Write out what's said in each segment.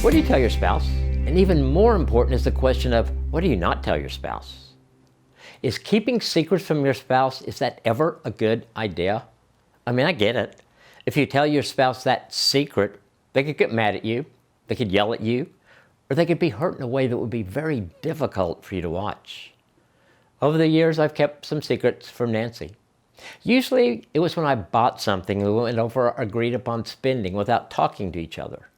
What do you tell your spouse? And even more important is the question of, what do you not tell your spouse? Is keeping secrets from your spouse, is that ever a good idea? I mean, I get it. If you tell your spouse that secret, they could get mad at you, they could yell at you, or they could be hurt in a way that would be very difficult for you to watch. Over the years, I've kept some secrets from Nancy. Usually, it was when I bought something and we went over our agreed upon spending without talking to each other.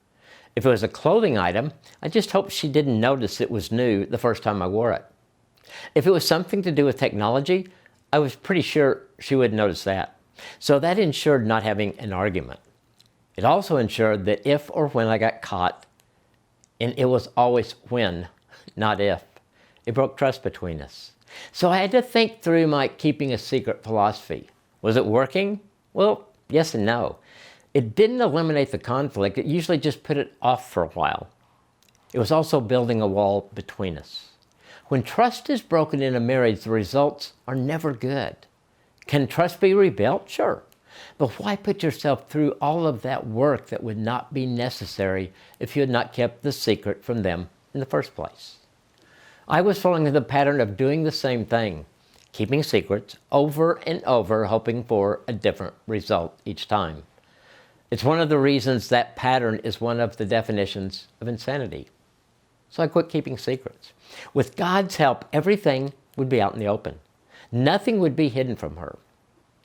If it was a clothing item, I just hoped she didn't notice it was new the first time I wore it. If it was something to do with technology, I was pretty sure she would notice that. So that ensured not having an argument. It also ensured that if or when I got caught, and it was always when, not if, it broke trust between us. So I had to think through my keeping a secret philosophy. Was it working? Well, yes and no. It didn't eliminate the conflict, it usually just put it off for a while. It was also building a wall between us. When trust is broken in a marriage, the results are never good. Can trust be rebuilt? Sure. But why put yourself through all of that work that would not be necessary if you had not kept the secret from them in the first place? I was following the pattern of doing the same thing, keeping secrets over and over, hoping for a different result each time. It's one of the reasons that pattern is one of the definitions of insanity. So I quit keeping secrets. With God's help, everything would be out in the open. Nothing would be hidden from her.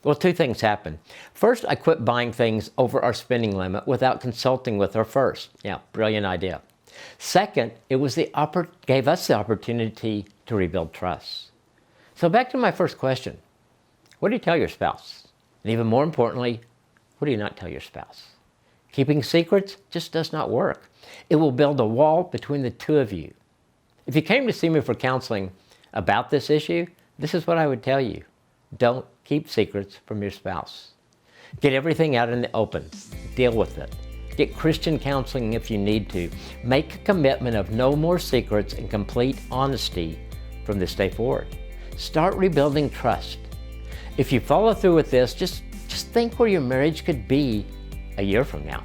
Well, two things happened. First, I quit buying things over our spending limit without consulting with her first. Yeah, brilliant idea. Second, it gave us the opportunity to rebuild trust. So back to my first question. What do you tell your spouse? And even more importantly, what do you not tell your spouse? Keeping secrets just does not work. It will build a wall between the two of you. If you came to see me for counseling about this issue, this is what I would tell you. Don't keep secrets from your spouse. Get everything out in the open. Deal with it. Get Christian counseling if you need to. Make a commitment of no more secrets and complete honesty from this day forward. Start rebuilding trust. If you follow through with this, just think where your marriage could be a year from now.